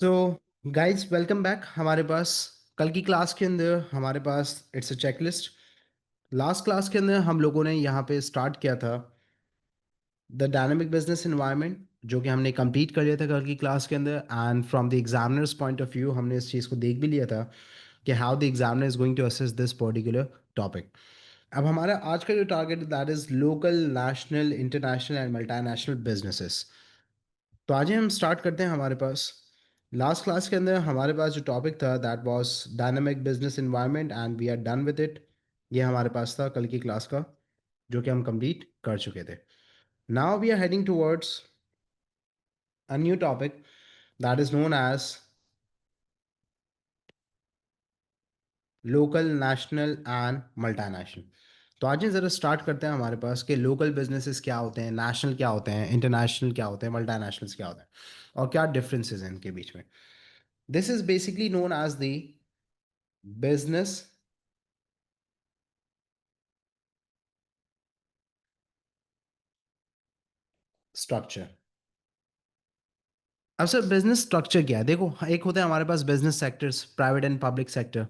तो guys welcome back. हमारे पास कल की क्लास के अंदर हमारे पास it's a checklist. Last class के अंदर हम लोगों ने यहाँ पे स्टार्ट किया था द डायनामिक बिजनेस एनवायरनमेंट, जो कि हमने कंप्लीट कर लिया था कल की क्लास के अंदर। And from the examiners point of view हमने इस चीज़ को देख भी लिया था कि how the examiner is going to assess this particular topic. अब हमारा आज का जो target that is local, national, international and multinational businesses. तो आज ही हम स्टार्ट करते हैं। हमारे पास लास्ट क्लास के अंदर हमारे पास जो टॉपिक था that was dynamic business environment and we are done with it. ये हमारे पास था कल की क्लास का, जो कि हम कंप्लीट कर चुके थे। Now we are heading towards a new topic that is known as local, national and multinational. तो आज ही ज़रा स्टार्ट करते हैं हमारे पास कि लोकल बिजनेसेस क्या होते हैं, नेशनल क्या होते हैं, इंटरनेशनल क्या होते हैं, मल्टीनेशनल्स क्या होते हैं और क्या डिफरेंसेस हैं इनके बीच में। This is basically known as the business structure. अब सर बिजनेस स्ट्रक्चर क्या है? देखो, एक होता है हमारे पास business sectors, private and public sector.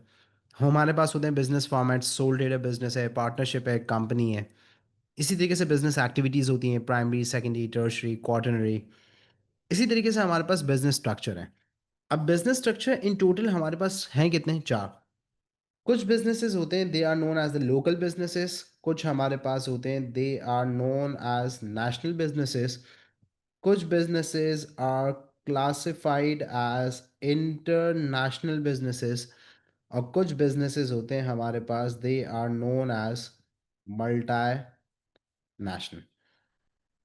हमारे पास होते हैं business format, sole trader business है, पार्टनरशिप है, कंपनी है। इसी तरीके से बिजनेस एक्टिविटीज़ होती हैं, प्राइमरी, सेकेंडरी, टर्शरी, क्वार्टरनरी। इसी तरीके से हमारे पास बिजनेस स्ट्रक्चर है। अब बिजनेस स्ट्रक्चर इन टोटल हमारे पास हैं कितने? चार। कुछ बिजनेसेस होते हैं they are known as the local businesses, कुछ हमारे पास होते हैं they are known as national businesses, कुछ businesses are classified as international businesses और कुछ businesses होते हैं हमारे पास they are known as multinational।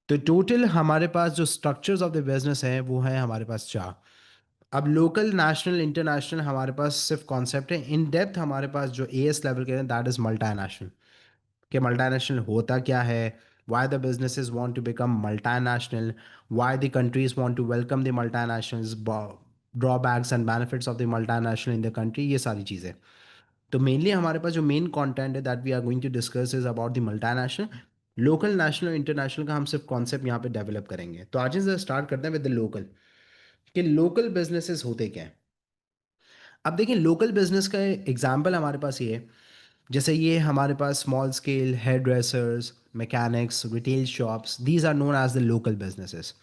तो टोटल हमारे पास जो स्ट्रक्चर्स ऑफ द बिजनेस हैं वो है हमारे पास चार। अब लोकल, नेशनल, इंटरनेशनल हमारे पास सिर्फ कॉन्सेप्ट है। इन डेप्थ हमारे पास जो एएस लेवल के हैं दैट इज मल्टीनेशनल। कि मल्टीनेशनल होता क्या है, why the businesses want to become multinational, why the countries want to welcome the multinationals, drawbacks and benefits of the multinational in the country, ये सारी चीज़ें। तो मेनली हमारे पास जो मेन कंटेंट है that we are going to discuss is about the multinational. Local, national, international का हम सिर्फ कॉन्सेप्ट यहाँ पे डेवलप करेंगे। तो आज से स्टार्ट करते हैं विद द लोकल, कि लोकल बिजनेसेस होते क्या हैं। अब देखिए, लोकल बिजनेस का एग्जाम्पल हमारे पास ये है, जैसे ये हमारे पास small scale hair dressers, mechanics, retail shops, these are known as the local businesses.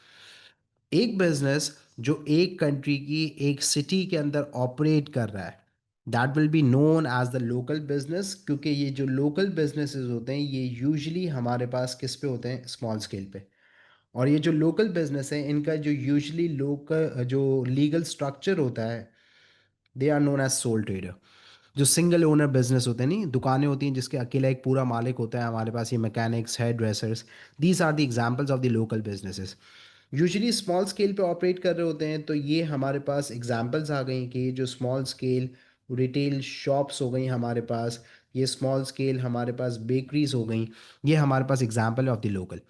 एक बिजनेस जो एक कंट्री की एक सिटी के अंदर ऑपरेट कर रहा है that will be known as the local business, क्योंकि ये जो लोकल बिजनेसेस होते हैं ये यूजुअली हमारे पास किस पे होते हैं? स्मॉल स्केल पे। और ये जो लोकल बिजनेस है इनका जो यूजुअली लोकल जो लीगल स्ट्रक्चर होता है they are known as sole trader. जो सिंगल ओनर बिजनेस होते हैं, नहीं दुकानें होती हैं जिसके अकेला एक पूरा मालिक होता है, हमारे पास ये mechanics, hairdressers, these are the examples of the local businesses. Usually small scale पे ऑपरेट कर रहे होते हैं। तो ये हमारे पास एग्जांपल्स आ गई कि ये जो स्मॉल स्केल रिटेल शॉप्स हो गई हमारे पास, ये स्मॉल स्केल हमारे पास बेकरीज हो गई, ये हमारे पास एग्जांपल ऑफ द लोकल।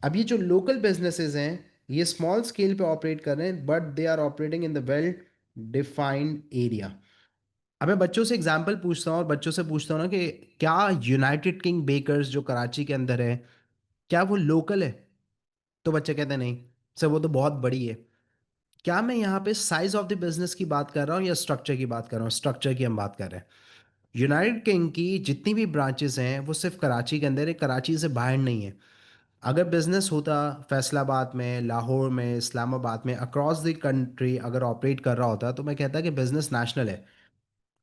अब ये जो लोकल बिजनेसेस हैं ये स्मॉल स्केल पे ऑपरेट कर रहे हैं but they are operating in the well defined area. अब मैं बच्चों से एग्जाम्पल पूछता हूँ और बच्चों से पूछता हूँ ना कि क्या यूनाइटेड किंग बेकर्स जो कराची के अंदर है, क्या वो लोकल है? तो बच्चे कहते हैं नहीं सर, वो तो बहुत बड़ी है। क्या मैं यहाँ पे साइज ऑफ द बिजनेस की बात कर रहा हूँ या स्ट्रक्चर की बात कर रहा हूँ? स्ट्रक्चर की हम बात कर रहे हैं। यूनाइटेड किंग की जितनी भी ब्रांचेस हैं वो सिर्फ कराची के अंदर है, कराची से बाहर नहीं है। अगर बिजनेस होता फैसलाबाद में, लाहौर में, इस्लामाबाद में, अक्रॉस द कंट्री अगर ऑपरेट कर रहा होता तो मैं कहता कि बिजनेस नेशनल है।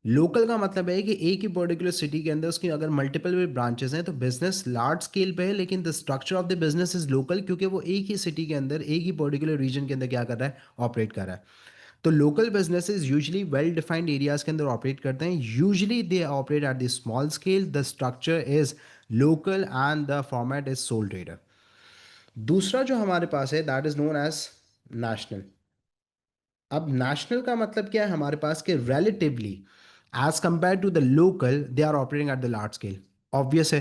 लोकल का मतलब है कि एक ही पर्टिकुलर सिटी के अंदर उसकी अगर मल्टीपल भी ब्रांचेस हैं तो बिजनेस लार्ज स्केल पे है, लेकिन the structure of the business is local, क्योंकि वो एक ही सिटी के अंदर एक ही पर्टिकुलर रीजन के अंदर क्या कर रहा है? ऑपरेट कर रहा है। तो local businesses usually well defined areas के अंदर ऑपरेट करते हैं। Usually they operate at the small scale, the structure is local and the format is sole trader. दूसरा जो हमारे पास है that is known as national. अब नेशनल का मतलब क्या है हमारे पास? के relatively as compare to the local they are operating at the large scale. Obvious है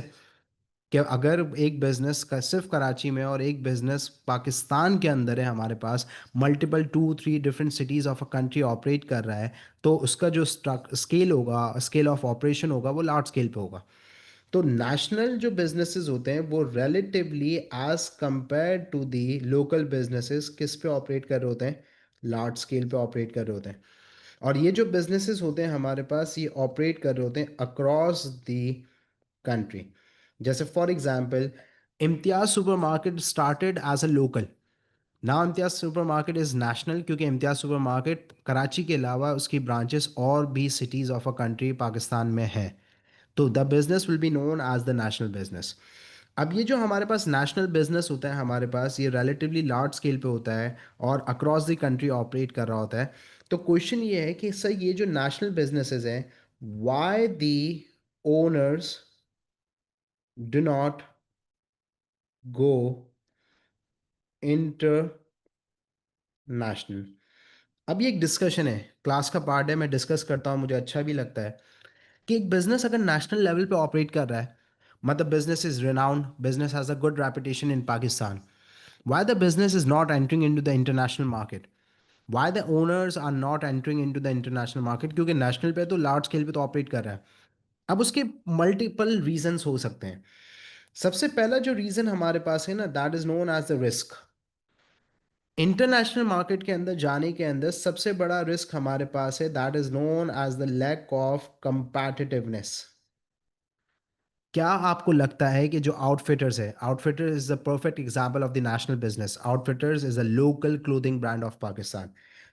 कि अगर एक बिजनेस का सिर्फ कराची में और एक बिजनेस पाकिस्तान के अंदर है, हमारे पास multiple 2-3 different cities of a country operate कर रहा है, तो उसका जो स्केल होगा, स्केल ऑफ ऑपरेशन होगा, वो लार्ज स्केल पे होगा। तो नेशनल जो बिजनेसेस होते हैं वो relatively as compare to the local businesses किस पे ऑपरेट कर रहे होते हैं? लार्ज स्केल पे ऑपरेट कर रहे होते हैं। और ये जो बिजनेसेस होते हैं हमारे पास, ये ऑपरेट कर रहे होते हैं अक्रॉस द कंट्री। जैसे for example, Imtiaz supermarket started as a local, now Imtiaz supermarket is national, क्योंकि इम्तियाज सुपरमार्केट कराची के अलावा उसकी ब्रांचेस और भी cities of a country Pakistan में है। तो the business will be known as the national business. अब ये जो हमारे पास नेशनल बिजनेस होता है हमारे पास, ये रिलेटिवली लार्ज स्केल पे होता है और अक्रॉस द कंट्री ऑपरेट कर रहा होता है। तो क्वेश्चन ये है कि सर ये जो नेशनल बिजनेसेस हैं, why the owners do not go international. अब ये एक डिस्कशन है, क्लास का पार्ट है, मैं डिस्कस करता हूँ, मुझे अच्छा भी लगता है कि एक बिजनेस अगर नेशनल लेवल पे ऑपरेट कर रहा है, मतलब business is renowned, business has a good reputation in Pakistan, why the business is not entering into the international market, why the owners are not entering into the international market, क्योंकि national पे तो large scale पे तो operate कर रहा है। अब उसके मल्टीपल रीजंस हो सकते हैं। सबसे पहला जो रीजन हमारे पास है ना, that is known as the risk. International market के अंदर जाने के अंदर सबसे बड़ा रिस्क हमारे पास है, that is known as the lack of competitiveness. क्या आपको लगता है कि जो आउटफिटर्स है, Outfitters is the perfect example of the national business, Outfitters is a local clothing brand of Pakistan.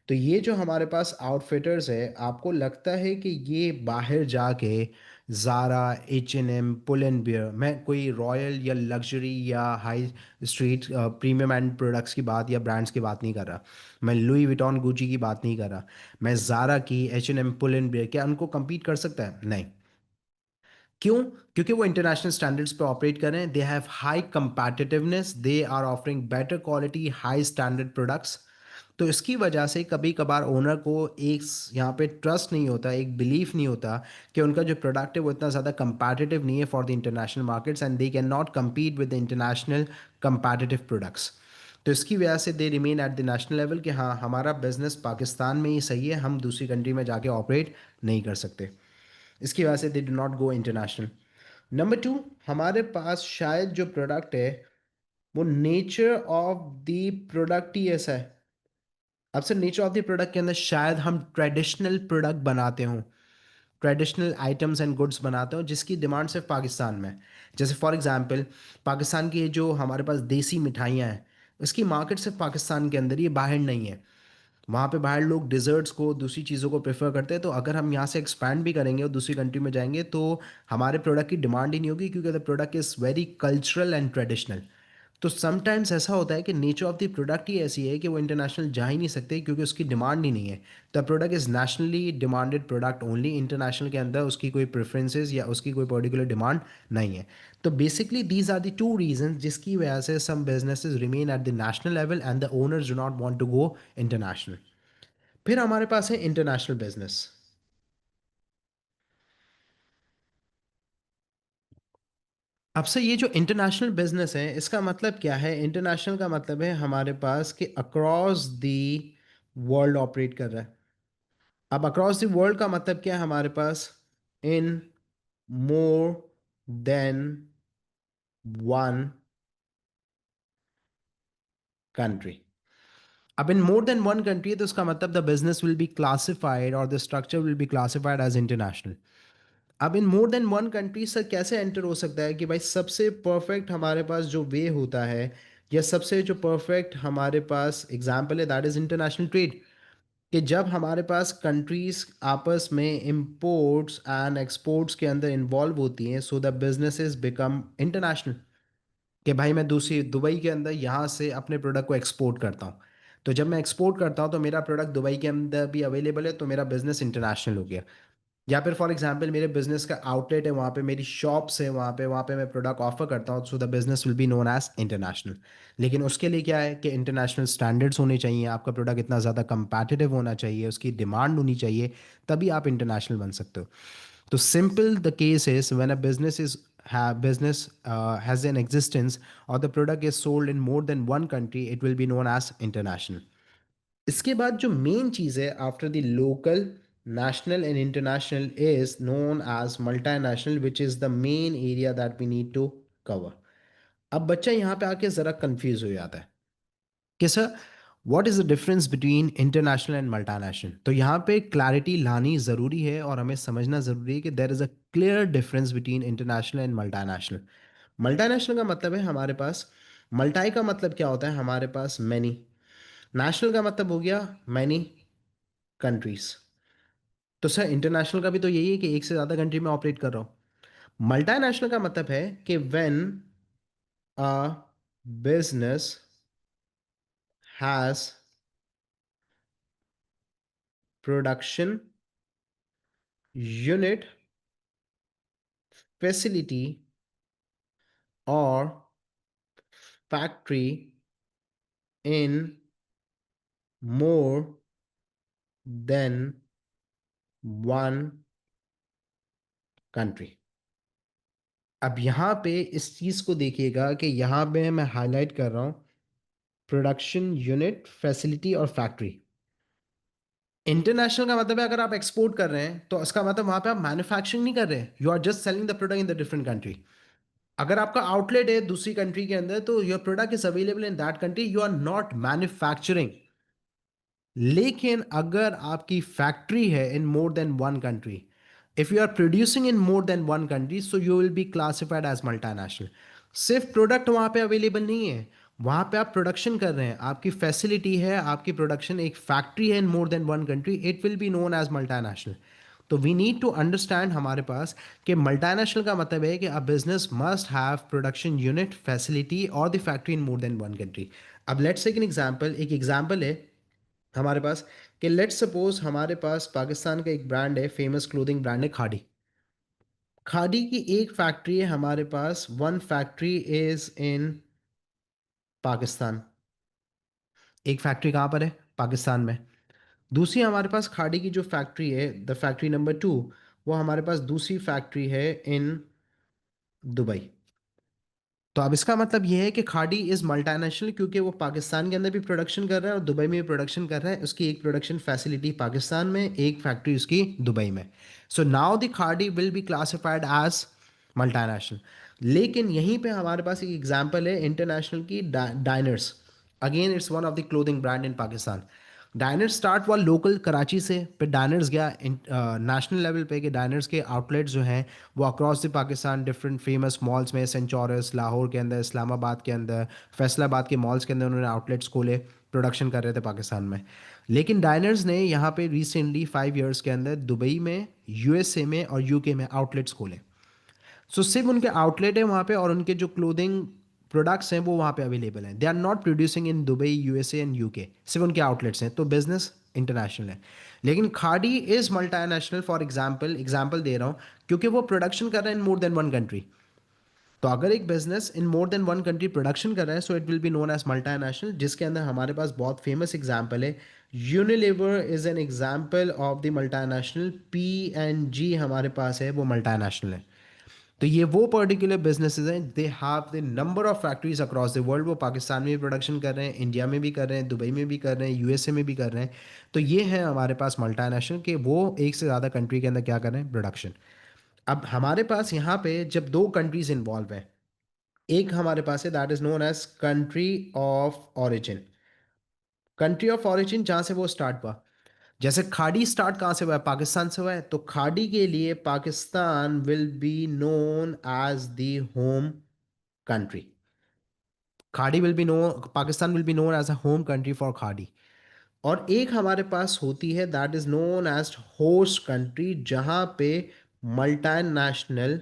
तो ये जो हमारे पास आउटफिटर्स है, आपको लगता है कि ये बाहर जाके Zaara, H&M, pull and beer, मैं कोई रॉयल या लग्जरी या high street premium and products की बात या ब्रांड्स की बात नहीं कर रहा, मैं लुई विटॉन गुची की बात नहीं कर रहा, मैं ज़ारा की, H&M, पुल एंड बियर, क्या उनको compete कर सकता है? नहीं। क्यों? क्योंकि वो इंटरनेशनल स्टैंडर्ड्स पे ऑपरेट कर रहे हैं, they have high competitiveness, they are offering better quality, high standard products. तो इसकी वजह से कभी कभार ओनर को एक यहाँ पे ट्रस्ट नहीं होता, एक बिलीफ नहीं होता कि उनका जो प्रोडक्ट है वो इतना ज़्यादा कंपैटिटिव नहीं है for the international markets, and they can not compete with the international competitive products. तो इसकी वजह से they remain at the national level कि हाँ, हमारा बिजनेस पाकिस्तान में ही सही है, हम दूसरी कंट्री में जाके ऑपरेट नहीं कर सकते। इसकी वजह से दे do not go international. Number two, हमारे पास शायद जो प्रोडक्ट है वो नेचर ऑफ द प्रोडक्ट ही ऐसा है। अब sir nature of the product के अंदर शायद हम ट्रेडिशनल प्रोडक्ट बनाते हों, ट्रेडिशनल आइटम्स एंड गुड्स बनाते हो जिसकी डिमांड सिर्फ पाकिस्तान में है। जैसे फॉर एग्जांपल, पाकिस्तान की जो हमारे पास देसी मिठाइयाँ हैं, उसकी मार्केट सिर्फ पाकिस्तान के अंदर ही है, बाहर नहीं है। वहाँ पे बाहर लोग डिज़र्ट्स को, दूसरी चीज़ों को प्रेफर करते हैं। तो अगर हम यहाँ से एक्सपैंड भी करेंगे और दूसरी कंट्री में जाएंगे तो हमारे प्रोडक्ट की डिमांड ही नहीं होगी, क्योंकि the product is very cultural and traditional. तो समटाइम्स ऐसा होता है कि नेचर ऑफ द प्रोडक्ट ही ऐसी है कि वो इंटरनेशनल जा ही नहीं सकते, क्योंकि उसकी डिमांड ही नहीं है। The product is nationally demanded product only, international के अंदर उसकी कोई प्रेफरेंसेस या उसकी कोई पर्टिकुलर डिमांड नहीं है। तो basically these are the two reason जिसकी वजह से some businesses remain at the national level and the owners do not want to go international. फिर हमारे पास है इंटरनेशनल बिजनेस। अब से ये जो इंटरनेशनल बिजनेस है, इसका मतलब क्या है? इंटरनेशनल का मतलब है हमारे पास कि अक्रॉस द वर्ल्ड ऑपरेट कर रहा है। अब अक्रॉस द वर्ल्ड का मतलब क्या है हमारे पास? In more than one country. अब in more than one country तो उसका मतलब the business will be classified और the structure will be classified as international. अब in more than one country sir कैसे एंटर हो सकता है कि भाई सबसे परफेक्ट हमारे पास जो वे होता है, या सबसे जो परफेक्ट हमारे पास एग्जाम्पल है, दैट इज इंटरनेशनल ट्रेड। कि जब हमारे पास कंट्रीज आपस में इंपोर्ट्स एंड एक्सपोर्ट्स के अंदर इन्वॉल्व होती हैं, so the businesses become international. कि भाई मैं दूसरी दुबई के अंदर यहाँ से अपने प्रोडक्ट को एक्सपोर्ट करता हूँ, तो जब मैं एक्सपोर्ट करता हूँ तो मेरा प्रोडक्ट दुबई के अंदर भी अवेलेबल है, तो मेरा बिजनेस इंटरनेशनल हो गया। या फिर फॉर एग्जांपल मेरे बिजनेस का आउटलेट है वहाँ पे, मेरी शॉप्स है वहाँ पे मैं प्रोडक्ट ऑफर करता हूँ, so the business will be known as international. लेकिन उसके लिए क्या है कि इंटरनेशनल स्टैंडर्ड्स होने चाहिए, आपका प्रोडक्ट इतना ज़्यादा कंपैटिटिव होना चाहिए, उसकी डिमांड होनी चाहिए, तभी आप इंटरनेशनल बन सकते हो। तो simple the case is when a business is business has an existence or the product is sold in more than one country, it will be known as international. इसके बाद जो मेन चीज़ है after the local, national and international is known as multinational, which is the main area that we need to cover. अब बच्चा यहाँ पे आके ज़रा कंफ्यूज हो जाता है कि sir what is the difference between international and multinational? तो यहाँ पे क्लैरिटी लानी ज़रूरी है और हमें समझना ज़रूरी है कि there is a clear difference between international and multinational. Multinational का मतलब है हमारे पास, मल्टाई का मतलब क्या होता है हमारे पास मैनी, नेशनल का मतलब हो गया मैनी कंट्रीज। तो सर इंटरनेशनल का भी तो यही है कि एक से ज़्यादा कंट्री में ऑपरेट कर रहा हूँ। मल्टानेशनल का मतलब है कि when a business has production unit facility or factory in more than one country। अब यहाँ पे इस चीज़ को देखिएगा कि यहाँ पे मैं हाईलाइट कर रहा हूँ प्रोडक्शन यूनिट, फैसिलिटी और फैक्ट्री। इंटरनेशनल का मतलब है अगर आप एक्सपोर्ट कर रहे हैं तो इसका मतलब वहाँ पे आप मैन्युफैक्चरिंग नहीं कर रहे हैं, you are just selling the product in the different country. अगर आपका आउटलेट है दूसरी कंट्री के अंदर तो your product is available in that country, you are not manufacturing. लेकिन अगर आपकी फैक्ट्री है in more than one country, if you are producing in more than one country, so you will be classified as multinational. सिर्फ product वहां पे available नहीं है, वहां पे आप प्रोडक्शन कर रहे हैं, आपकी फैसिलिटी है, आपकी प्रोडक्शन एक फैक्ट्री है in more than one country, it will be known as multinational. तो वी नीड टू अंडरस्टैंड हमारे पास कि मल्टानेशनल का मतलब है कि a business must have production unit, facility और the factory in more than one country. अब लेट्स टेक एन एग्जांपल, एक एग्जांपल है हमारे पास कि लेट्स सपोज हमारे पास पाकिस्तान का एक ब्रांड है, फेमस क्लोथिंग ब्रांड है खादी। खादी की एक फैक्ट्री है हमारे पास, one factory is in Pakistan. एक फैक्ट्री कहाँ पर है? पाकिस्तान में। दूसरी हमारे पास खादी की जो फैक्ट्री है, द फैक्ट्री नंबर 2, वो हमारे पास दूसरी फैक्ट्री है इन दुबई। तो अब इसका मतलब ये है कि खाड़ी इज़ मल्टानेशनल क्योंकि वो पाकिस्तान के अंदर भी प्रोडक्शन कर रहा है और दुबई में भी प्रोडक्शन कर रहा है। उसकी एक प्रोडक्शन फैसिलिटी पाकिस्तान में, एक फैक्ट्री उसकी दुबई में। सो नाउ द खाड़ी will be classified as multinational. लेकिन यहीं पे हमारे पास एक एग्जांपल है इंटरनेशनल की, diners. Again it's one of the clothing brand in Pakistan. Diners start हुआ लोकल कराची से, फिर डाइनर्स गया नेशनल लेवल पे कि डाइनर्स के आउटलेट्स जो हैं वो across the Pakistan different famous malls में, सेंट चौरस, लाहौर के अंदर, इस्लामाबाद के अंदर, फैसलाबाद के मॉल्स के अंदर उन्होंने आउटलेट्स खोले, प्रोडक्शन कर रहे थे पाकिस्तान में। लेकिन डाइनर्स ने यहाँ पे रिसेंटली 5 ईयर्स के अंदर दुबई में, यूएसए में और यूके में आउटलेट्स खोले। सो सिर्फ उनके आउटलेट है वहाँ पे और उनके जो क्लोथिंग प्रोडक्ट्स हैं वो वहाँ पे अवेलेबल हैं। They are not producing in Dubai, USA and UK, सिर्फ उनके आउटलेट्स हैं, तो बिजनेस इंटरनेशनल है। लेकिन Khaadi is multinational, for example, example दे रहा हूँ, क्योंकि वो प्रोडक्शन कर रहे हैं in more than one country. तो अगर एक business in more than one country production कर रहा है, so it will be known as multinational, जिसके अंदर हमारे पास बहुत फेमस एग्जाम्पल है। Unilever is an example of the multinational, P and G हमारे पास है, वो मल्टानेशनल है। तो ये वो पर्टिकुलर बिजनेसेस हैं, they have the number of factories across the world. वो पाकिस्तान में भी प्रोडक्शन कर रहे हैं, इंडिया में भी कर रहे हैं, दुबई में भी कर रहे हैं, यूएसए में भी कर रहे हैं। तो ये है हमारे पास मल्टानेशनल के, वो एक से ज़्यादा कंट्री के अंदर क्या कर रहे हैं, प्रोडक्शन। अब हमारे पास यहाँ पे जब दो कंट्रीज इन्वॉल्व हैं, एक हमारे पास है that is known as country of origin. Country of origin जहाँ से वो स्टार्ट हुआ, जैसे खाड़ी स्टार्ट कहाँ से हुआ है, पाकिस्तान से हुआ है, तो खाड़ी के लिए Pakistan will be known as the home country. Khaadi will be no Pakistan will be known as a home country for Khaadi. और एक हमारे पास होती है that is known as host country, जहां पे मल्टानेशनल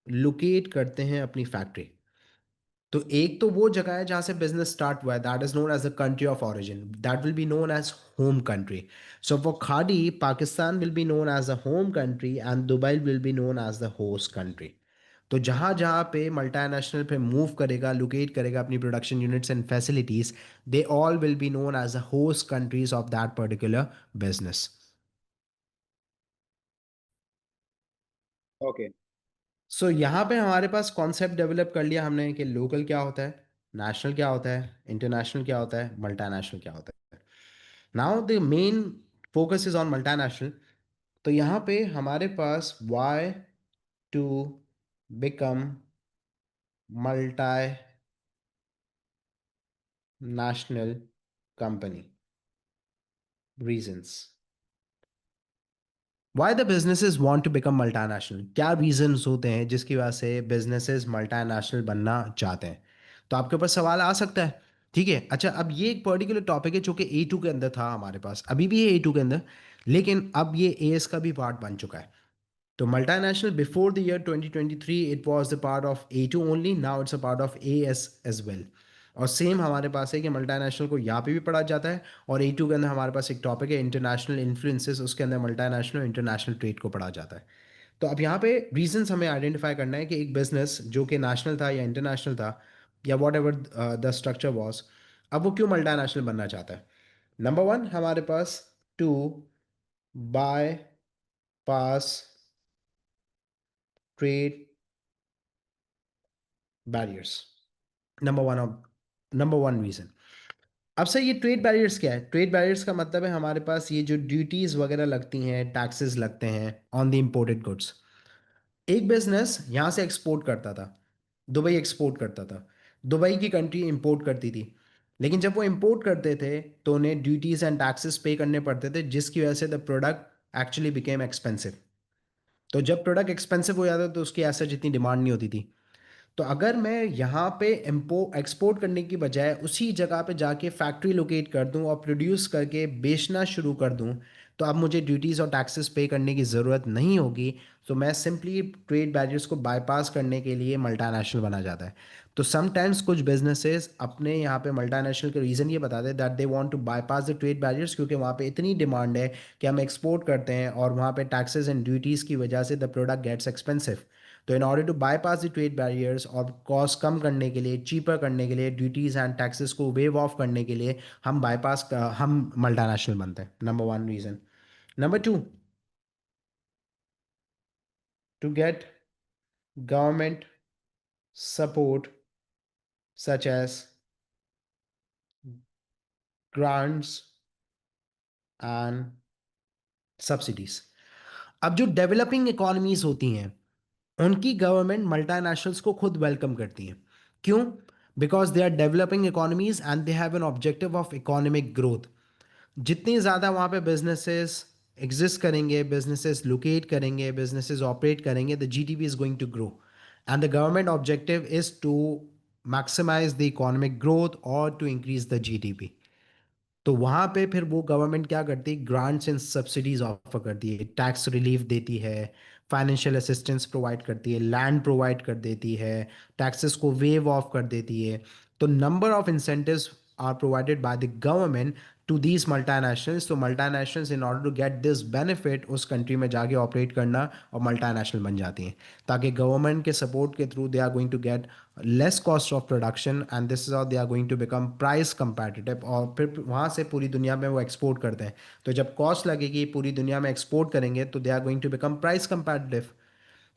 लोकेट करते हैं अपनी फैक्ट्री। तो एक तो वो जगह है जहां से बिजनेस स्टार्ट हुआ है, that is known as a country of origin, that will be known as home country. So for Khaadi, Pakistan will be known as a home country and Dubai will be known as the host country. तो जहाँ जहाँ पे multinational पे move करेगा, locate करेगा अपनी production units and facilities, they all will be known as a host countries of that particular business. Okay. So यहाँ पे हमारे पास कॉन्सेप्ट डेवलप कर लिया हमने कि लोकल क्या होता है, नेशनल क्या होता है, इंटरनेशनल क्या होता है, मल्टानेशनल क्या होता है। Now the main focus is on multinational. तो यहाँ पे हमारे पास why to become multinational national company. Reasons. Why the businesses want to become multinational? क्या reasons होते हैं जिसकी वजह से businesses multinational बनना चाहते हैं? तो आपके ऊपर सवाल आ सकता है। ठीक है, अच्छा, अब ये एक पर्टिकुलर टॉपिक है जो कि A2 के अंदर था हमारे पास, अभी भी है A2 के अंदर, लेकिन अब ये AS का भी पार्ट बन चुका है। तो multinational before the year 2023 it was the part of A2 only, now it's a part of AS as well। और सेम हमारे पास है कि मल्टीनेशनल को यहाँ पे भी पढ़ा जाता है, और A2 के अंदर हमारे पास एक टॉपिक है इंटरनेशनल इन्फ्लुएंसेस, उसके अंदर मल्टीनेशनल इंटरनेशनल ट्रेड को पढ़ा जाता है। तो अब यहाँ पे रीजंस हमें आइडेंटिफाई करना है कि एक बिजनेस जो कि नेशनल था या इंटरनेशनल था या what ever the structure was, अब वो क्यों मल्टीनेशनल बनना चाहता है। नंबर वन हमारे पास, to bypass trade barriers. Number one of number one reason. अब सर ये ट्रेड बैरियर्स क्या है? ट्रेड बैरियर्स का मतलब है हमारे पास ये जो ड्यूटीज वगैरह लगती हैं, टैक्सेस लगते हैं ऑन द इम्पोर्टेड गुड्स। एक बिजनेस यहाँ से एक्सपोर्ट करता था, दुबई एक्सपोर्ट करता था, दुबई की कंट्री इंपोर्ट करती थी, लेकिन जब वो इंपोर्ट करते थे तो उन्हें ड्यूटीज एंड टैक्सेस पे करने पड़ते थे, जिसकी वजह से the product actually became expensive. तो जब प्रोडक्ट एक्सपेंसिव हो जाता तो उसकी ऐसा जितनी डिमांड नहीं होती थी। तो अगर मैं यहाँ पे एक्सपोर्ट करने की बजाय उसी जगह पे जाके फैक्ट्री लोकेट कर दूँ और प्रोड्यूस करके बेचना शुरू कर दूँ, तो अब मुझे ड्यूटीज़ और टैक्सेस पे करने की ज़रूरत नहीं होगी। तो मैं सिंपली ट्रेड बैरियर्स को बाईपास करने के लिए मल्टानेशनल बना जाता है। तो समटाइम्स कुछ बिजनेसेस अपने यहाँ पे मल्टानेशनल के रीज़न ये बताते हैं that they want to bypass the trade barriers, क्योंकि वहाँ पे इतनी डिमांड है कि हम एक्सपोर्ट करते हैं और वहाँ पे टैक्सेस एंड ड्यूटीज़ की वजह से द प्रोडक्ट गेट्स एक्सपेंसिव। तो in order to bypass the trade barriers और कॉस्ट कम करने के लिए, चीपर करने के लिए, ड्यूटीज एंड टैक्सेस को वेव ऑफ करने के लिए हम मल्टानेशनल बनते हैं। Number one reason. Number two, to get government support such as grants and subsidies. अब जो डेवलपिंग इकोनॉमीज होती हैं उनकी गवर्नमेंट मल्टानेशनल्स को खुद वेलकम करती हैं। क्यों? Because they are developing economies and they have an objective of economic growth. जितनी ज़्यादा वहाँ पे बिजनेसेस एग्जिस्ट करेंगे, बिजनेसेस लोकेट करेंगे, बिजनेसेस ऑपरेट करेंगे, the GDP is going to grow, and the government objective is to maximise the economic growth और to increase the GDP. तो वहाँ पे फिर वो गवर्नमेंट क्या करती है, ग्रांट्स एंड सब्सिडीज ऑफर करती है, टैक्स रिलीफ देती है, फाइनेंशियल असिस्टेंस प्रोवाइड करती है, लैंड प्रोवाइड कर देती है, टैक्सेस को वेव ऑफ कर देती है। तो number of incentives are provided by the government to these multinationals. तो multinationals in order to get this benefit उस कंट्री में जाके ऑपरेट करना और मल्टानेशनल बन जाती हैं, ताकि गवर्नमेंट के सपोर्ट के through they are going to get less cost of production and this is how they are going to become price competitive, और फिर वहाँ से पूरी दुनिया में वो एक्सपोर्ट करते हैं। तो जब कॉस्ट लगेगी, पूरी दुनिया में एक्सपोर्ट करेंगे, तो they are going to become price competitive.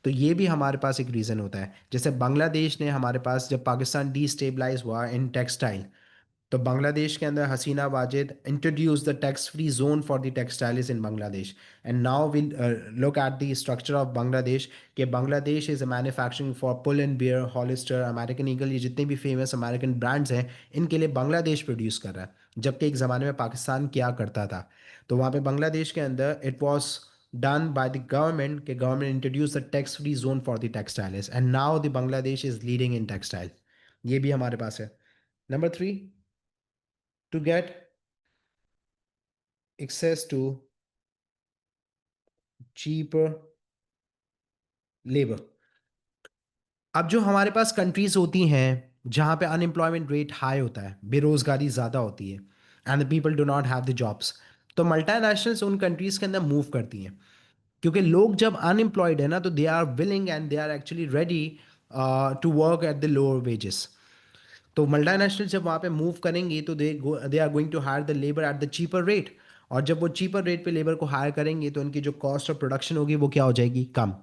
तो ये भी हमारे पास एक रीज़न होता है। जैसे बांग्लादेश ने हमारे पास, जब पाकिस्तान डिस्टेबलाइज हुआ इन टेक्सटाइल, तो बांग्लादेश के अंदर Hasina Wajid introduce the tax free zone for the textiles in Bangladesh. And now we look at the structure of Bangladesh, कि Bangladesh is a manufacturing for Pull and Bear, Hollister, American Eagle, ये जितने भी फेमस अमेरिकन ब्रांड्स हैं, इनके लिए बांग्लादेश प्रोड्यूस कर रहा है, जबकि एक ज़माने में पाकिस्तान क्या करता था। तो वहाँ पे बांग्लादेश के अंदर it was done by the government, के government introduced the tax free zone for the textiles, and now the Bangladesh is leading in textile। ये भी हमारे पास है। Number three, to get access to cheaper labor। अब जो हमारे पास countries होती हैं जहाँ पे अनएम्प्लॉयमेंट रेट हाई होता है, बेरोजगारी ज़्यादा होती है, and the people do not have the jobs, तो मल्टानेशनल्स उन कंट्रीज के अंदर मूव करती हैं। क्योंकि लोग जब अनएम्प्लॉयड है ना, तो they are willing and they are actually ready to work at the lower wages. तो मल्टानेशनल जब वहाँ पे मूव करेंगी तो they are going to hire the labour at the cheaper rate, और जब वो चीपर रेट पे लेबर को हायर करेंगे तो उनकी जो कॉस्ट ऑफ प्रोडक्शन होगी वो क्या हो जाएगी, कम।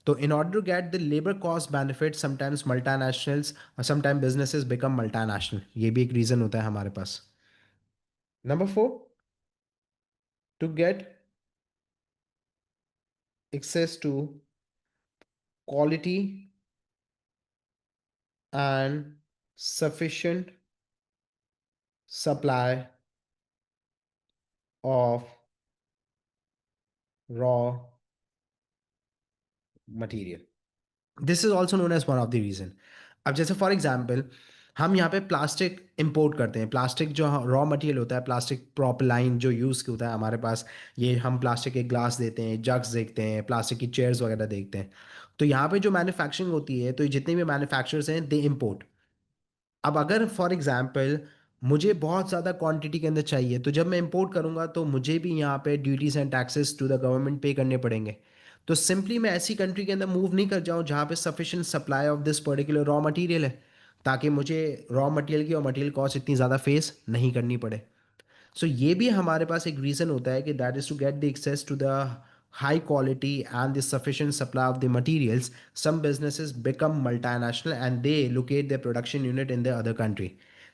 तो in order to get the labor cost benefit, sometimes multinationals or sometimes businesses become multinational। ये भी एक रीजन होता है हमारे पास। Number four, to get access to quality and sufficient supply of raw material. This is also known as one of the reason. अब जैसे for example हम यहाँ पे प्लास्टिक इंपोर्ट करते हैं. प्लास्टिक जो रॉ मटेरियल होता है, प्लास्टिक प्रोपलाइन जो यूज़ होता है हमारे पास, ये हम प्लास्टिक के ग्लास देते हैं, जग्स देखते हैं, प्लास्टिक की चेयर्स वगैरह देखते हैं. तो यहाँ पे जो मैन्युफैक्चरिंग होती है, तो ये जितने भी मैन्युफैक्चरर्स हैं दे इम्पोर्ट. अब अगर फॉर एग्जांपल मुझे बहुत ज़्यादा क्वांटिटी के अंदर चाहिए, तो जब मैं इंपोर्ट करूँगा तो मुझे भी यहाँ पे duties and taxes to the government pay करने पड़ेंगे. तो सिंपली मैं ऐसी कंट्री के अंदर मूव नहीं कर जाऊँ जहाँ पे sufficient supply of this particular raw material है, ताकि मुझे रॉ मटेरियल की और मटेरियल कॉस्ट इतनी ज़्यादा फेस नहीं करनी पड़े. सो ये भी हमारे पास एक रीज़न होता है कि that is to get the access to the high quality and the sufficient supply of the materials. Some businesses become multinational and they locate their production unit in the other country.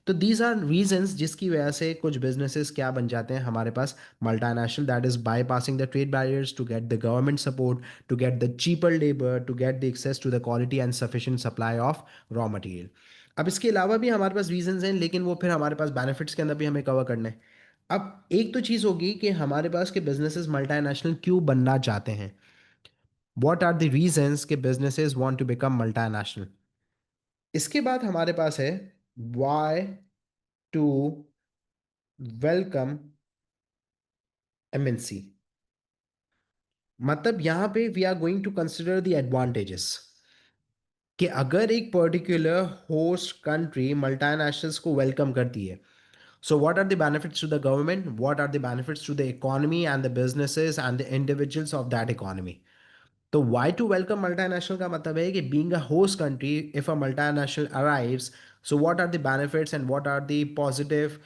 तो these are reasons जिसकी वजह से कुछ businesses क्या बन जाते हैं हमारे पास multinational, that is bypassing the trade barriers to get the government support, to get the cheaper labor, to get the access to the quality and sufficient supply of raw material. अब इसके अलावा भी हमारे पास reasons हैं, लेकिन वो फिर हमारे पास benefits के अंदर भी हमें कवर करना है. अब एक तो चीज़ होगी कि हमारे पास के बिजनेसेस मल्टीनेशनल क्यों बनना चाहते हैं. व्हाट आर द रीजंस कि businesses want to become multinational. इसके बाद हमारे पास है व्हाई टू वेलकम एमएनसी. मतलब यहाँ पे we are going to consider the advantages कि अगर एक पर्टिकुलर होस्ट कंट्री मल्टीनेशनल्स को वेलकम करती है, so what are the benefits to the government, what are the benefits to the economy and the businesses and the individuals of that economy. तो why to welcome multinational का मतलब है कि being a host country, if a multinational arrives, so what are the benefits and what are the positive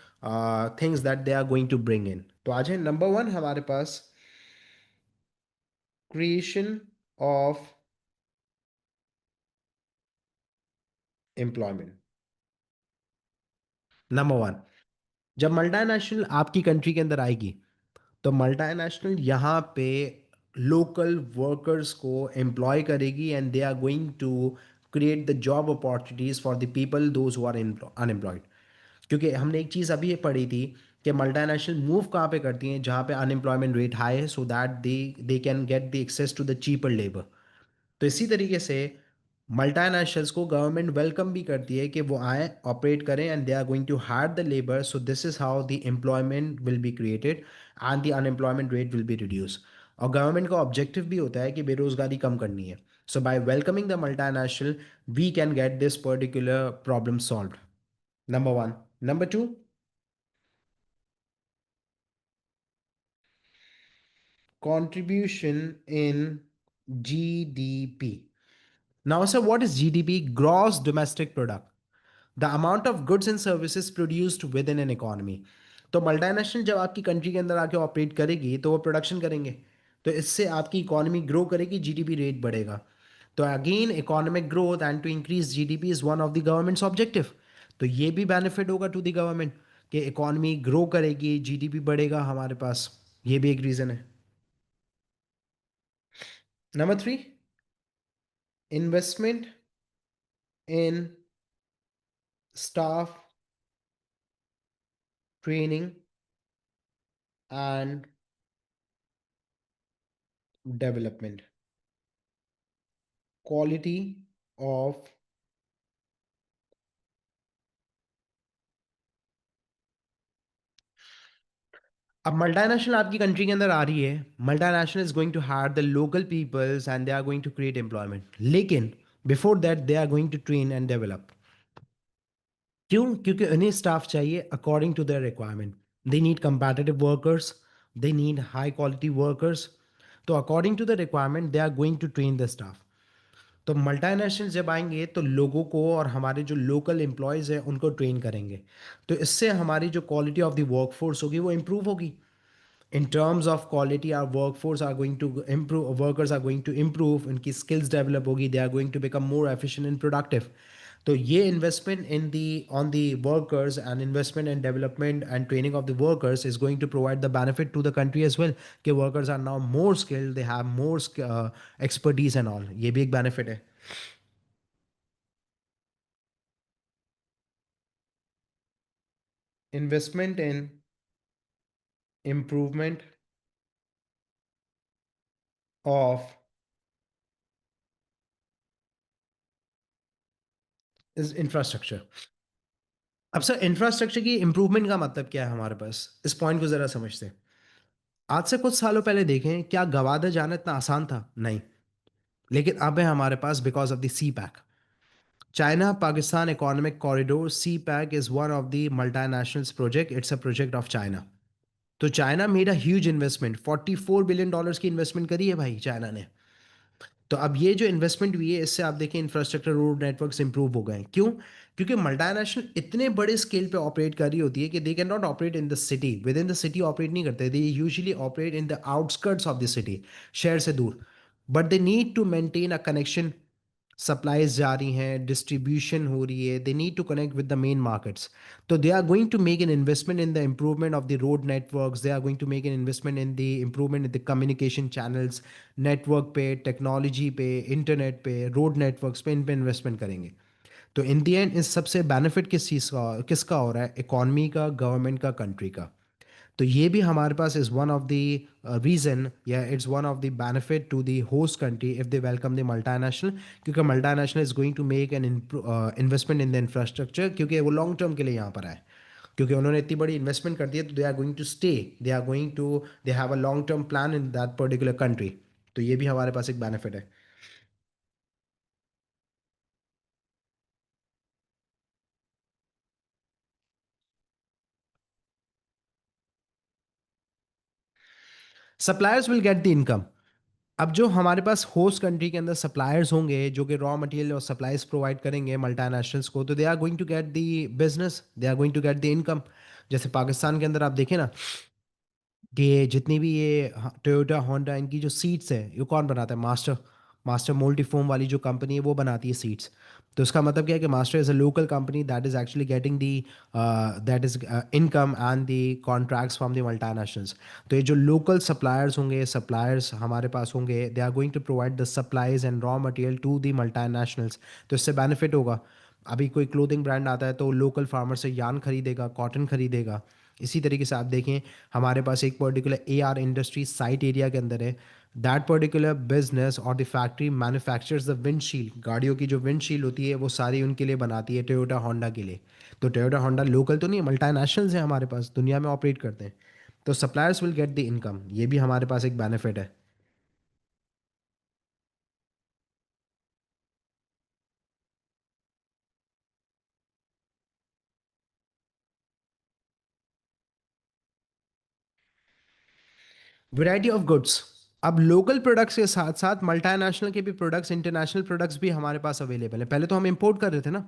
things that they are going to bring in. तो आज है number one हमारे पास creation of employment. Number one, जब multinational आपकी country के अंदर आएगी तो मल्टीनेशनल यहाँ पे लोकल वर्कर्स को एम्प्लॉय करेगी and they are going to create the job opportunities for the people those who are unemployed. क्योंकि हमने एक चीज़ अभी ये पढ़ी थी कि मल्टीनेशनल मूव कहाँ पे करती हैं, जहाँ पे अनएम्प्लॉयमेंट रेट हाई है, so that they can get the access to the cheaper labour. तो इसी तरीके से मल्टीनेशनल्स को गवर्नमेंट वेलकम भी करती है कि वो आए ऑपरेट करें and they are going to hire the labour. So this is how the employment will be created and the unemployment rate will be reduce. और गवर्नमेंट का ऑब्जेक्टिव भी होता है कि बेरोजगारी कम करनी है. So by welcoming the multinational we can get this particular problem solve. Number one. Number two, contribution in GDP. Now, sir, what is GDP? Gross Domestic Product. The amount of goods and services produced within an economy. तो multinational जब आपकी country के अंदर आके operate करेगी तो वो production करेंगे, तो इससे आपकी इकोनॉमी ग्रो करेगी, जीडीपी रेट बढ़ेगा. तो again economic growth and to increase GDP is one of the government's objective. तो ये भी बेनिफिट होगा टू द गवर्नमेंट कि इकोनॉमी ग्रो करेगी, जीडीपी बढ़ेगा हमारे पास. ये भी एक रीज़न है. Number three, investment in staff training and development, quality of. अब मल्टीनेशनल आपकी कंट्री के अंदर आ रही है, multinational is going to hire the local peoples and they are going to create employment. लेकिन before that they are going to train and develop. क्यों? क्योंकि उन्हें स्टाफ चाहिए according to their requirement. They need competitive workers, they need high quality workers. तो according to the requirement they are going to train the staff. तो multinational जब आएंगे तो लोगों को और हमारे जो लोकल एम्प्लॉयज़ हैं उनको ट्रेन करेंगे. तो इससे हमारी जो क्वालिटी ऑफ द वर्कफोर्स होगी वो इम्प्रूव होगी. In terms of quality, our workforce are going to improve, workers are going to improve, उनकी skills develop होगी, they are going to become more efficient and productive. तो ये investment in the on the workers and investment and development and training of the workers is going to provide the benefit to the country as well कि workers are now more skilled, they have more expertise and all. ये भी एक benefit है. investment in improvement of is infrastructure. अब sir infrastructure की improvement का मतलब क्या है हमारे पास, इस पॉइंट को जरा समझते हैं। आज से कुछ सालों पहले देखें, क्या गवादर जाना इतना आसान था? नहीं। लेकिन अब है हमारे पास, because of the CPEC, China Pakistan economic corridor, CPEC is one of the multinationals project, it's a project of China. तो China made a huge investment, $44 billion की इन्वेस्टमेंट करी है भाई चाइना ने। तो अब ये जो इन्वेस्टमेंट हुई है, इससे आप देखें इंफ्रास्ट्रक्चर, रोड नेटवर्क्स इंप्रूव हो गए हैं। क्यों? क्योंकि मल्टीनेशनल इतने बड़े स्केल पे ऑपरेट कर रही होती है कि they can not operate in the city, within the city operate नहीं करते, they usually operate in the outskirts of the city, शहर से दूर। But they need to maintain a connection, supplies जा रही हैं, डिस्ट्रीब्यूशन हो रही है, they need to connect with the main markets. तो they are going to make an investment in the improvement of the road networks, they are going to make an investment in the improvement in the communication channels, network पे, technology पे, internet पे, road networks पे, इन पे investment करेंगे। तो इन दी and इस सबसे बेनिफिट किस चीज़ का, किसका हो रहा है? इकॉनमी का, गवर्नमेंट का, कंट्री का। तो ये भी हमारे पास is one of the reason, या it's one of the benefit to the host country if they welcome the multinational. क्योंकि multinational is going to make an investment in the infrastructure, क्योंकि वो लॉन्ग टर्म के लिए यहाँ पर आए। क्योंकि उन्होंने इतनी बड़ी इन्वेस्टमेंट कर दी है, तो they are going to stay, they are going to, they have a long term plan in that particular country. तो ये भी हमारे पास एक बेनिफिट है। Suppliers will get the income. अब जो हमारे पास होस्ट कंट्री के अंदर सप्लायर्स होंगे, जो कि रॉ मटेरियल और सप्लाईज प्रोवाइड करेंगे मल्टीनेशनल्स को, तो they are going to get the business, they are going to get the income. जैसे पाकिस्तान के अंदर आप देखें ना, कि जितनी भी ये टोयोटा होंडा, इनकी जो सीट्स हैं, ये कौन बनाता है? मास्टर। मास्टर मोल्टी फोम वाली जो कंपनी है, वो बनाती है सीट्स। तो इसका मतलब क्या है कि master is a local company that is actually getting the, that is income and the contracts from the multinationals. तो ये जो लोकल सप्लायर्स होंगे, सप्लायर्स हमारे पास होंगे, they are going to provide the supplies and raw material to the multinationals. तो इससे benefit होगा। अभी कोई क्लोथिंग ब्रांड आता है, तो लोकल फार्मर से यान खरीदेगा, कॉटन खरीदेगा। इसी तरीके से आप देखें, हमारे पास एक particular AR industry site area के अंदर है। दैट पर्टिकुलर बिजनेस और the factory manufactures the windshield, गाड़ियों की जो विंडशील्ड होती है वो सारी उनके लिए बनाती है, टोयोटा होंडा के लिए। तो टोयोटा होंडा लोकल तो नहीं है, मल्टीनेशनल्स हैं हमारे पास, दुनिया में ऑपरेट करते हैं। तो suppliers will get the income, ये भी हमारे पास एक बेनिफिट है। Variety of goods. अब लोकल प्रोडक्ट्स के साथ साथ मल्टीनेशनल के भी प्रोडक्ट्स, इंटरनेशनल प्रोडक्ट्स भी हमारे पास अवेलेबल है। पहले तो हम इंपोर्ट कर रहे थे ना,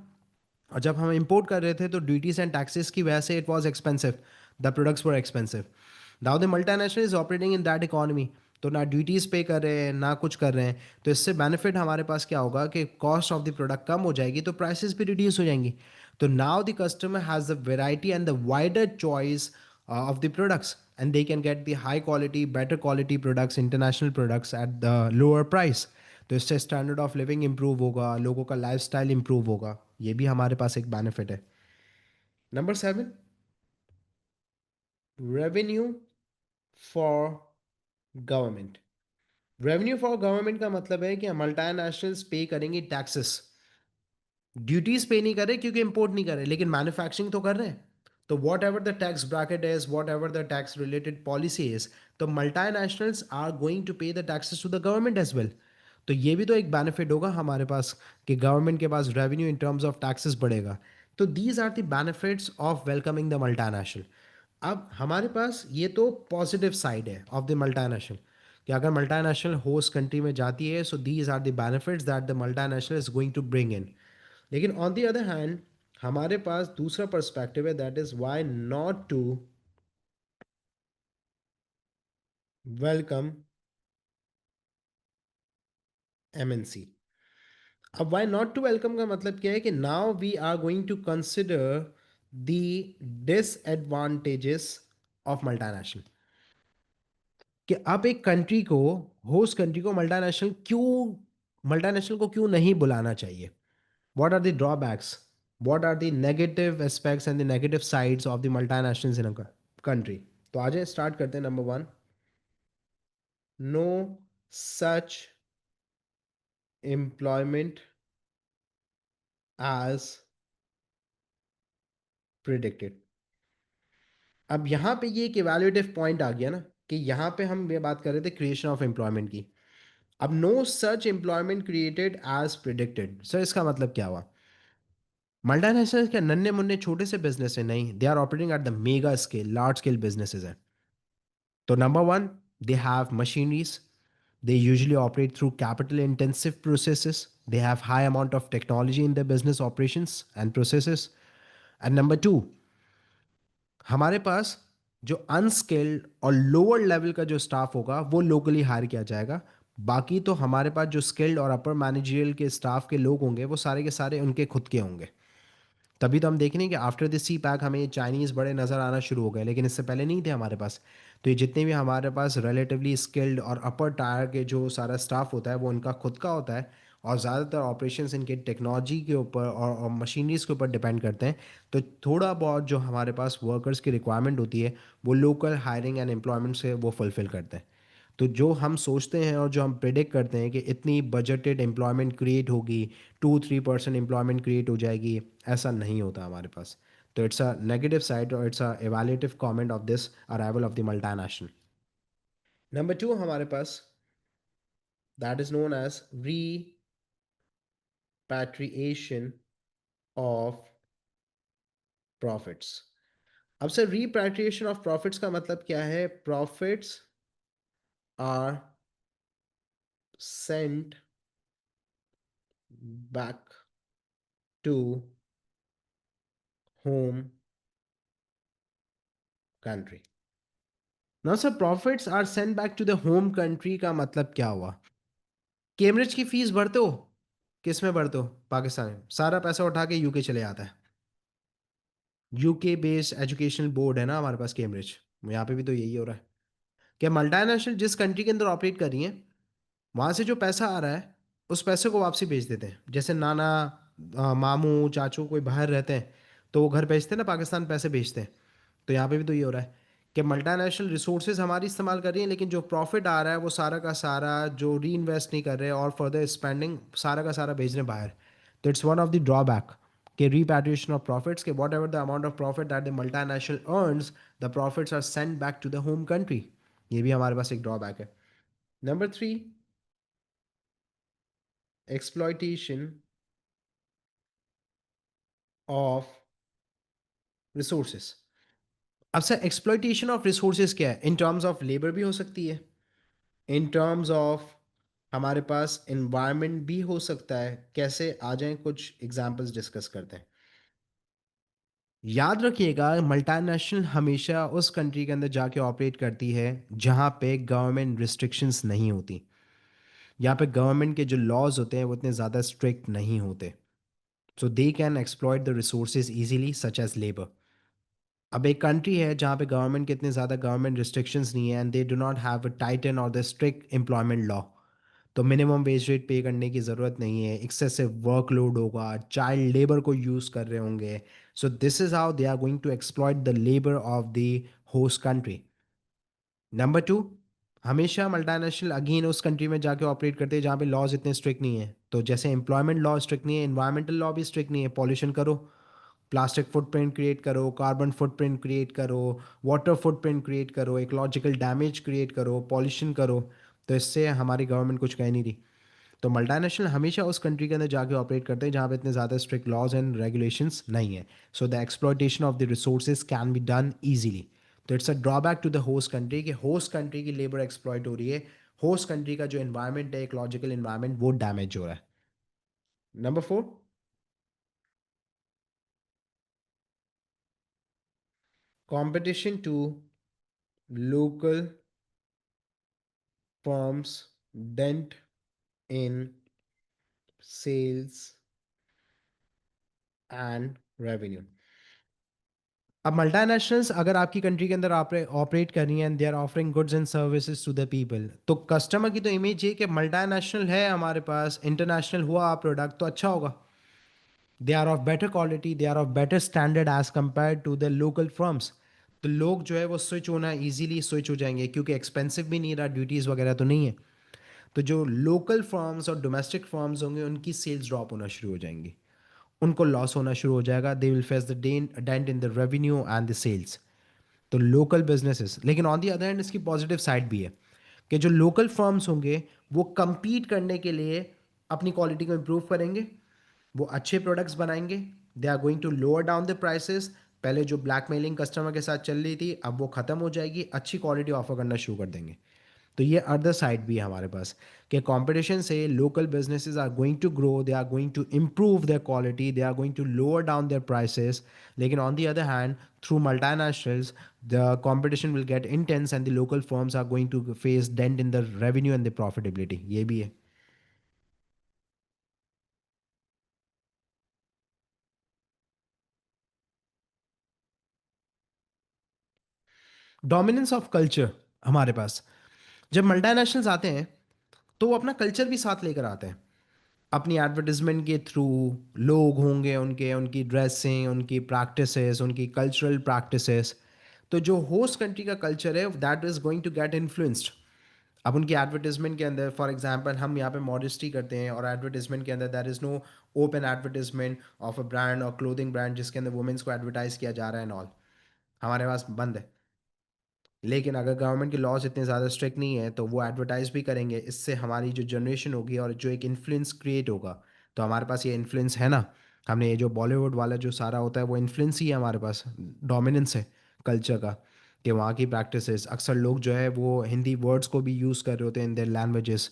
और जब हम इंपोर्ट कर रहे थे तो ड्यूटीज एंड टैक्सेस की वजह से it was expensive, the products were expensive. Now the multinational is operating in that economy, तो ना ड्यूटीज़ पे कर रहे हैं, ना कुछ कर रहे हैं। तो इससे बेनिफिट हमारे पास क्या होगा कि कॉस्ट ऑफ द प्रोडक्ट कम हो जाएगी, तो प्राइसेस भी रिड्यूस हो जाएंगी। तो now the customer has the variety and the wider choice of the products, and they can get the high quality, better quality products, international products at the lower price। तो इससे standard of living improve होगा, लोगों का lifestyle improve होगा। ये भी हमारे पास एक बेनिफिट है। Number 7, revenue for government. Revenue for government का मतलब है कि मल्टीनेशनल्स पे करेंगी टैक्सेस। ड्यूटीज पे नहीं कर रहे क्योंकि इंपोर्ट नहीं कर रहे, लेकिन मैन्युफैक्चरिंग तो कर रहे हैं। तो whatever the tax bracket is, whatever the tax related policy is, तो multinationals are going to pay the taxes to the government as well. तो ये भी तो एक बेनिफिट होगा हमारे पास, कि गवर्नमेंट के पास revenue in terms of taxes बढ़ेगा। तो these are the benefits of welcoming the multinational. अब हमारे पास ये तो पॉजिटिव साइड है ऑफ द मल्टीनेशनल, कि अगर मल्टीनेशनल होस्ट कंट्री में जाती है, so these are the benefits that the multinational is going to bring in. लेकिन ऑन द अदर हैंड, हमारे पास दूसरा पर्सपेक्टिव है, that is why not to welcome MNC। अब व्हाई नॉट टू वेलकम का मतलब क्या है, कि now we are going to consider the disadvantages of multinational. कि आप एक कंट्री को, होस्ट कंट्री को मल्टीनेशनल क्यों नहीं बुलाना चाहिए? What are the drawbacks? What are the negative aspects and the negative sides of the multinationals in a country? तो आ जाए स्टार्ट करते हैं. Number one, no such employment as predicted. अब यहाँ पे ये एक इवैल्यूएटिव पॉइंट आ गया ना, कि यहाँ पे हम ये बात कर रहे थे क्रिएशन ऑफ एम्प्लॉयमेंट की. अब no such employment created as predicted, sir इसका मतलब क्या हुआ? मल्टीनेशनल के नन्हे मुन्ने छोटे से बिजनेस है नहीं, they are operating at the mega scale, large scale businesses हैं. तो number one, they have machineries, they usually operate through capital intensive processes, they have high amount of technology in their business operations and processes. And number two, हमारे पास जो unskilled और lower level का जो staff होगा वो locally higher किया जाएगा. बाकी तो हमारे पास जो स्किल्ड और अपर मैनेजरियल के स्टाफ के लोग होंगे वो सारे के सारे उनके खुद के होंगे. तभी तो हम देख रहे हैं कि आफ्टर दिस सी पैक हमें चाइनीज़ बड़े नज़र आना शुरू हो गए, लेकिन इससे पहले नहीं थे हमारे पास. तो ये जितने भी हमारे पास रिलेटिवली स्किल्ड और अपर टायर के जो सारा स्टाफ होता है वो उनका खुद का होता है. और ज़्यादातर ऑपरेशंस इनके टेक्नोलॉजी के ऊपर और मशीनरीज के ऊपर डिपेंड करते हैं. तो थोड़ा बहुत जो हमारे पास वर्कर्स की रिक्वायरमेंट होती है वो लोकल हायरिंग एंड एम्प्लॉयमेंट से वो फुलफ़िल करते हैं. तो जो हम सोचते हैं और जो हम प्रिडिक्ट करते हैं कि इतनी बजटेड एम्प्लॉयमेंट क्रिएट होगी, 2-3% एम्प्लॉयमेंट क्रिएट हो जाएगी, ऐसा नहीं होता हमारे पास. तो इट्स अ नेगेटिव साइड और it's a evaluative comment of this arrival of the multinational. Number two हमारे पास, that is known as repatriation of profits. अब सर repatriation ऑफ प्रॉफिट्स का मतलब क्या है? Profits are sent back to home country. ना sir, profits are send back to the home country का मतलब क्या हुआ? कैम्ब्रिज की फीस भरते हो, किस में भरते हो? पाकिस्तान में. सारा पैसा उठा के यूके चले जाता है. यूके बेस्ड एजुकेशनल बोर्ड है ना हमारे पास कैम्ब्रिज. यहाँ पे भी तो यही हो रहा है कि मल्टीनेशनल जिस कंट्री के अंदर ऑपरेट कर रही है, वहाँ से जो पैसा आ रहा है उस पैसे को वापसी भेज देते हैं. जैसे नाना, मामू, चाचू कोई बाहर रहते हैं तो वो घर भेजते हैं ना, पाकिस्तान पैसे भेजते हैं. तो यहाँ पे भी तो ये हो रहा है कि मल्टीनेशनल रिसोर्सेज हमारी इस्तेमाल कर रही हैं, लेकिन जो प्रॉफिट आ रहा है वो सारा का सारा जो री इन्वेस्ट नहीं कर रहे और फर्दर स्पेंडिंग सारा का सारा भेज रहे हैं बाहर. तो it's one of the drawback के रिपैट्रिएशन ऑफ प्रॉफिट्स, के whatever the amount of profit that the multinational earns, the profits are send back to the home country. ये भी हमारे पास एक ड्रॉबैक है. Number three, exploitation of resources. अब sir exploitation of resources क्या है? इन टर्म्स ऑफ लेबर भी हो सकती है, इन टर्म्स ऑफ हमारे पास इन्वायरमेंट भी हो सकता है. कैसे? आ जाएं, कुछ एग्जांपल्स डिस्कस करते हैं. याद रखिएगा, मल्टीनेशनल हमेशा उस कंट्री के अंदर जाके ऑपरेट करती है जहाँ पे गवर्नमेंट रिस्ट्रिक्शंस नहीं होती. यहाँ पे गवर्नमेंट के जो लॉज होते हैं वो इतने ज़्यादा स्ट्रिक्ट नहीं होते. So they can exploit the resources easily such as labour. अब एक कंट्री है जहाँ पे गवर्नमेंट के इतने ज़्यादा गवर्नमेंट रिस्ट्रिक्शंस नहीं है and they do not have a tighten और द स्ट्रिक्ट एम्प्लॉयमेंट लॉ. तो मिनिमम वेज रेट पे करने की ज़रूरत नहीं है, एक्सेसिव वर्कलोड होगा, चाइल्ड लेबर को यूज़ कर रहे होंगे. So this is how they are going to exploit the labour of the host country. Number two, हमेशा मल्टीनेशनल अगेन उस कंट्री में जाके ऑपरेट करते हैं जहाँ पे लॉज इतने स्ट्रिक्ट नहीं है. तो जैसे एम्प्लॉयमेंट लॉ स्ट्रिक्ट नहीं है, इन्वायरमेंटल लॉ भी स्ट्रिक्ट नहीं है. पॉल्यूशन करो, प्लास्टिक फुटप्रिंट क्रिएट करो, कार्बन फुटप्रिंट क्रिएट करो, वाटर फुटप्रिंट क्रिएट करो, इकोलॉजिकल डैमेज क्रिएट करो, पॉल्यूशन करो. तो इससे हमारी गवर्नमेंट कुछ कह नहीं रही. तो मल्टीनेशनल हमेशा उस कंट्री के अंदर जाके ऑपरेट करते हैं जहाँ पे इतने ज़्यादा स्ट्रिक्ट लॉज एंड रेगुलेशंस नहीं है. So the exploitation of the resources can be done easily. तो it's a drawback to the host country कि होस्ट कंट्री की लेबर एक्सप्लॉयट हो रही है, होस्ट कंट्री का जो इन्वायरमेंट है, इकोलॉजिकल इन्वायरमेंट, वो डैमेज हो रहा है. Number four, competition to local firms dent in sales and revenue. अब मल्टीनेशनल्स अगर आपकी कंट्री के अंदर ऑपरेट कर रही हैं and they are offering goods and services to the people, तो कस्टमर की तो इमेज ये कि मल्टीनेशनल है हमारे पास, इंटरनेशनल हुआ आप प्रोडक्ट तो अच्छा होगा. They are of better quality, they are of better standard as compare to the local firms. तो लोग जो है वो स्विच होना इजीली स्विच हो जाएंगे, क्योंकि एक्सपेंसिव भी नहीं रहा, ड्यूटीज़ वगैरह तो नहीं है। तो जो लोकल फर्म्स और डोमेस्टिक फर्म्स होंगे उनकी सेल्स ड्रॉप होना शुरू हो जाएंगी, उनको लॉस होना शुरू हो जाएगा, they will face the dent in the revenue and the sales. तो लोकल बिजनेसेस, लेकिन ऑन दी अदर हैंड इसकी पॉजिटिव साइड भी है कि जो लोकल फर्म्स होंगे वो compete करने के लिए अपनी क्वालिटी को इम्प्रूव करेंगे, वो अच्छे प्रोडक्ट्स बनाएंगे, they are going to lower down the prices. पहले जो ब्लैकमेलिंग कस्टमर के साथ चल रही थी अब वो ख़त्म हो जाएगी, अच्छी क्वालिटी ऑफर करना शुरू कर देंगे। तो ये अदर साइड भी है हमारे पास कि कंपटीशन से local businesses are going to grow, they are going to improve their quality, they are going to lower down their prices. लेकिन on the other hand, through multinationals, the competition will get intense and the local firms are going to face dent in the revenue and the profitability, ये भी है। Dominance of culture हमारे पास, जब multinationals आते हैं तो वो अपना कल्चर भी साथ लेकर आते हैं। अपनी एडवर्टाइजमेंट के थ्रू लोग होंगे, उनके उनकी ड्रेसिंग, उनकी प्रैक्टिसेस, उनकी कल्चरल प्रैक्टिसेस। तो जो होस्ट कंट्री का कल्चर है that is going to get influenced. अब उनकी एडवर्टाइजमेंट के अंदर फॉर एग्जांपल हम यहाँ पे मॉडेस्टी करते हैं और एडवर्टाइजमेंट के अंदर there is no open advertisement of a brand और क्लोथिंग ब्रांड जिसके अंदर वुमेंस को एडवर्टाइज किया जा रहा है एंड ऑल, हमारे पास बंद है। लेकिन अगर गवर्नमेंट के लॉज इतने ज़्यादा स्ट्रिक्ट नहीं है तो वो एडवर्टाइज भी करेंगे, इससे हमारी जो जनरेशन होगी और जो एक इन्फ्लुएंस क्रिएट होगा। तो हमारे पास ये इन्फ्लुएंस है ना, हमने ये जो बॉलीवुड वाला जो सारा होता है वो इन्फ्लुएंस ही है हमारे पास, डोमिनेंस है कल्चर का, कि वहाँ की प्रैक्टिसेस अक्सर लोग जो है वो हिंदी वर्ड्स को भी यूज़ कर रहे होते हैं इन देयर लैंग्वेजेस।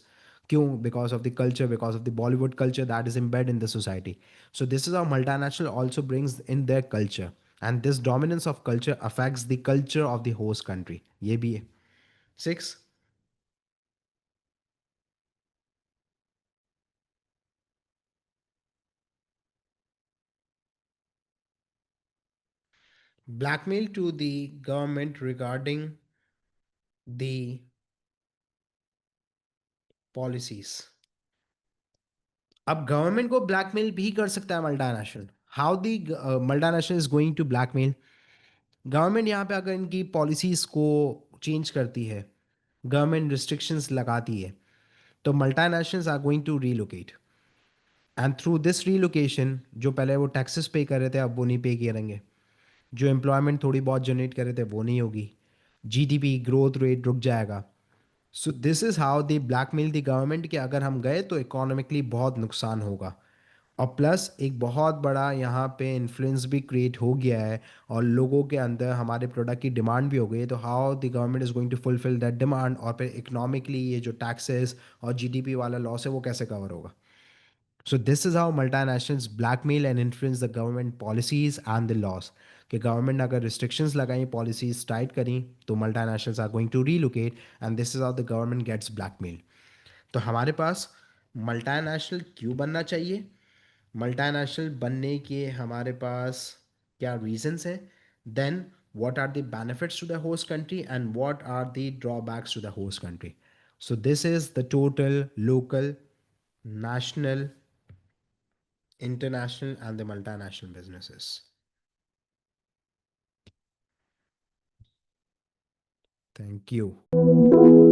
क्यों? Because of the culture, because of the Bollywood culture that is embed in the society. So this is our multinational also brings in their culture, and this dominance of culture affects the culture of the host country, ये भी है। 6, blackmail to the government regarding the policies। अब government को blackmail भी कर सकता है multinational. How the multinational is going to blackmail government? यहाँ पे अगर इनकी पॉलिसीज को चेंज करती है, गवर्नमेंट रिस्ट्रिक्शंस लगाती है, तो multinationals are going to relocate, and through this relocation जो पहले वो टैक्सेस पे कर रहे थे अब वो नहीं पे करेंगे, जो एम्प्लॉयमेंट थोड़ी बहुत जनरेट कर रहे थे वो नहीं होगी, जीडीपी ग्रोथ रेट रुक जाएगा। सो this is how they blackmail the government कि अगर हम गए तो इकोनॉमिकली बहुत नुकसान होगा। और प्लस एक बहुत बड़ा यहाँ पे इन्फ्लुएंस भी क्रिएट हो गया है और लोगों के अंदर हमारे प्रोडक्ट की डिमांड भी हो गई है, तो how the government is going to fulfil that demand, और फिर इकोनॉमिकली ये जो टैक्सेस और जीडीपी वाला लॉस है वो कैसे कवर होगा। So this is how multinationals blackmail and influence the government policies and the laws. कि गवर्नमेंट ने अगर रिस्ट्रिक्शंस लगाई, पॉलिसीज टाइट करी, तो multinationals are going to relocate, and this is how the government gets blackmail. तो हमारे पास multinational क्यों बनना चाहिए, मल्टीनेशनल बनने के हमारे पास क्या रीजंस हैं, then what are the benefits to the host country and what are the drawbacks to the host country. So this is the total local, national, international and the multinational businesses. Thank you.